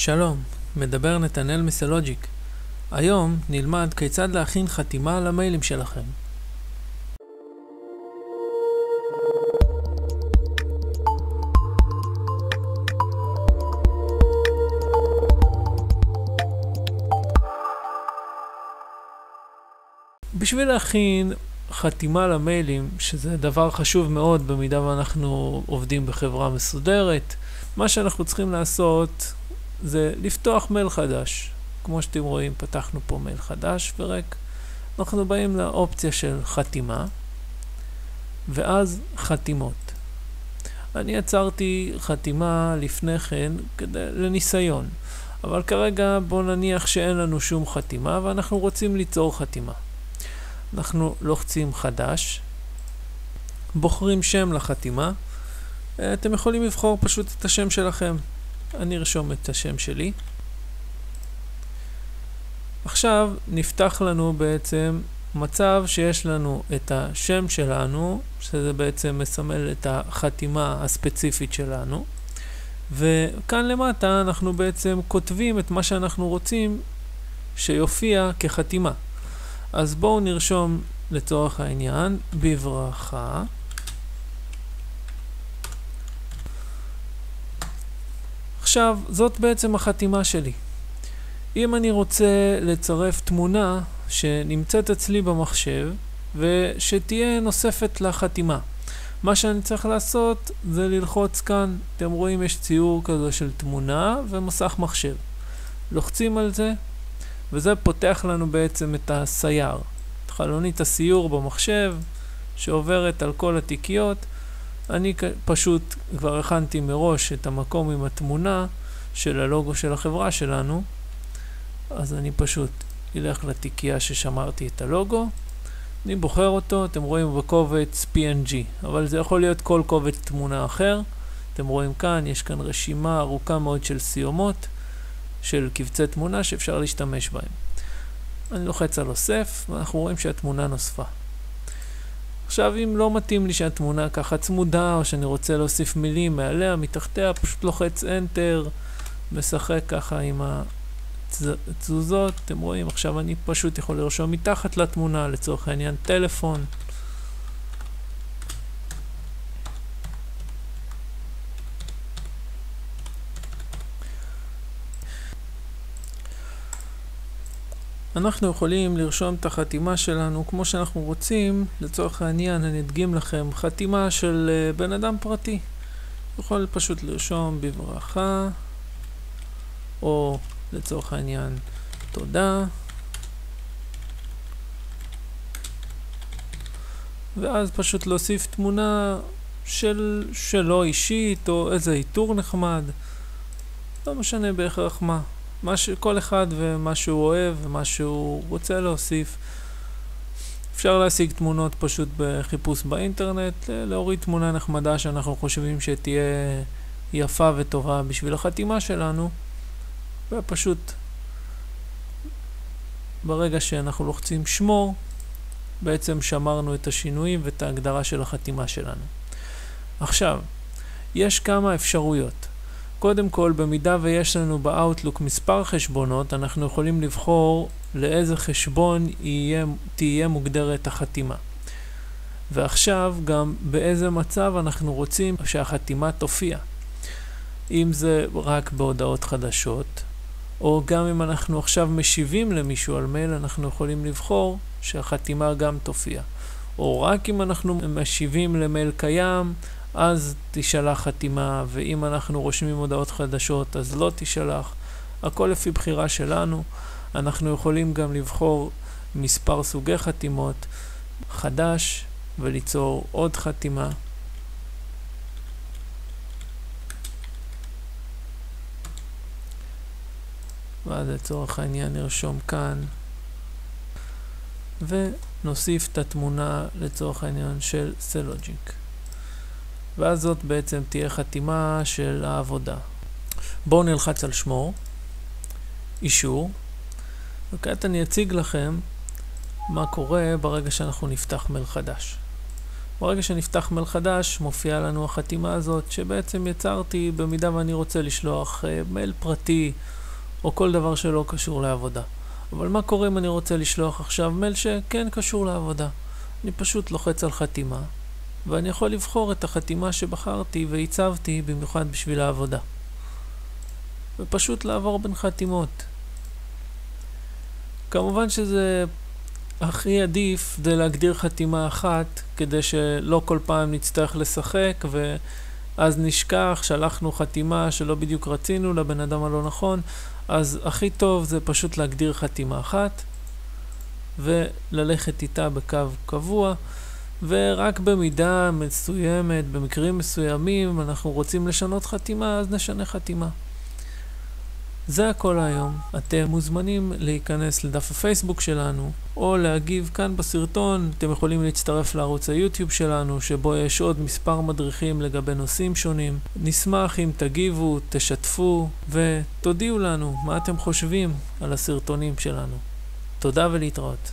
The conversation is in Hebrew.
שלום, מדבר נתנאל מסלוג'יק. היום נלמד כיצד להכין חתימה למיילים שלכם. בשביל להכין חתימה למיילים, שזה דבר חשוב מאוד במידה ואנחנו עובדים בחברה מסודרת, מה שאנחנו צריכים לעשות זה לפתוח מייל חדש. כמו שאתם רואים, פתחנו פה מייל חדש וריק. אנחנו באים לאופציה של חתימה, ואז חתימות. אני יצרתי חתימה לפני כן לניסיון, אבל כרגע בוא נניח שאין לנו שום חתימה ואנחנו רוצים ליצור חתימה. אנחנו לוחצים חדש, בוחרים שם לחתימה. אתם יכולים לבחור פשוט את השם שלכם. אני ארשום את השם שלי. עכשיו נפתח לנו בעצם מצב שיש לנו את השם שלנו, שזה בעצם מסמל את החתימה הספציפית שלנו, וכאן למטה אנחנו בעצם כותבים את מה שאנחנו רוצים שיופיע כחתימה. אז בואו נרשום לצורך העניין בברכה. עכשיו, זאת בעצם החתימה שלי. אם אני רוצה לצרף תמונה שנמצאת אצלי במחשב ושתהיה נוספת לחתימה, מה שאני צריך לעשות זה ללחוץ כאן. אתם רואים יש ציור כזה של תמונה ומסך מחשב. לוחצים על זה וזה פותח לנו בעצם את הסייר, את חלונית הסיור במחשב שעוברת על כל התיקיות. אני פשוט כבר הכנתי מראש את המקום עם התמונה של הלוגו של החברה שלנו, אז אני פשוט אלך לתיקייה ששמרתי את הלוגו, אני בוחר אותו. אתם רואים בקובץ PNG, אבל זה יכול להיות כל קובץ תמונה אחר. אתם רואים כאן, יש כאן רשימה ארוכה מאוד של סיומות של קבצי תמונה שאפשר להשתמש בהם. אני לוחץ על אוסף ואנחנו רואים שהתמונה נוספה. עכשיו אם לא מתאים לי שהתמונה ככה צמודה, או שאני רוצה להוסיף מילים מעליה, מתחתיה, פשוט לוחץ Enter, משחק ככה עם התזוזות. אתם רואים, עכשיו אני פשוט יכול לרשום מתחת לתמונה, לצורך העניין טלפון. אנחנו יכולים לרשום את החתימה שלנו כמו שאנחנו רוצים. לצורך העניין אני אדגים לכם חתימה של בן אדם פרטי. יכול פשוט לרשום בברכה, או לצורך העניין תודה, ואז פשוט להוסיף תמונה שלו אישית, או איזה איתור נחמד, לא משנה בהכרח מה. כל אחד ומה שהוא אוהב ומה שהוא רוצה להוסיף. אפשר להשיג תמונות פשוט בחיפוש באינטרנט, להוריד תמונה נחמדה שאנחנו חושבים שתהיה יפה וטובה בשביל החתימה שלנו, ופשוט ברגע שאנחנו לוחצים שמור, בעצם שמרנו את השינויים ואת ההגדרה של החתימה שלנו. עכשיו, יש כמה אפשרויות. קודם כל, במידה ויש לנו באוטלוק מספר חשבונות, אנחנו יכולים לבחור לאיזה חשבון תהיה מוגדרת החתימה. ועכשיו גם באיזה מצב אנחנו רוצים שהחתימה תופיע. אם זה רק בהודעות חדשות, או גם אם אנחנו עכשיו משיבים למישהו על מייל, אנחנו יכולים לבחור שהחתימה גם תופיע. או רק אם אנחנו משיבים למייל קיים, אז תשלח חתימה, ואם אנחנו רושמים הודעות חדשות אז לא תשלח. הכל לפי בחירה שלנו. אנחנו יכולים גם לבחור מספר סוגי חתימות חדש וליצור עוד חתימה. ואז לצורך העניין נרשום כאן ונוסיף את התמונה לצורך העניין של סלוג'יק. ואז זאת בעצם תהיה חתימה של העבודה. בואו נלחץ על שמור, אישור, וכעת אני אציג לכם מה קורה ברגע שאנחנו נפתח מייל חדש. ברגע שנפתח מייל חדש, מופיעה לנו החתימה הזאת, שבעצם יצרתי במידה ואני רוצה לשלוח מייל פרטי, או כל דבר שלא קשור לעבודה. אבל מה קורה אם אני רוצה לשלוח עכשיו מייל שכן קשור לעבודה? אני פשוט לוחץ על חתימה, ואני יכול לבחור את החתימה שבחרתי והצבתי במיוחד בשביל העבודה. ופשוט לעבור בין חתימות. כמובן שזה הכי עדיף זה להגדיר חתימה אחת, כדי שלא כל פעם נצטרך לשחק, ואז נשכח, שלחנו חתימה שלא בדיוק רצינו לבן אדם הלא נכון, אז הכי טוב זה פשוט להגדיר חתימה אחת, וללכת איתה בקו קבוע, ורק במידה מסוימת, במקרים מסוימים, אנחנו רוצים לשנות חתימה, אז נשנה חתימה. זה הכל היום. אתם מוזמנים להיכנס לדף הפייסבוק שלנו, או להגיב כאן בסרטון. אתם יכולים להצטרף לערוץ היוטיוב שלנו, שבו יש עוד מספר מדריכים לגבי נושאים שונים. נשמח אם תגיבו, תשתפו, ותודיעו לנו מה אתם חושבים על הסרטונים שלנו. תודה ולהתראות.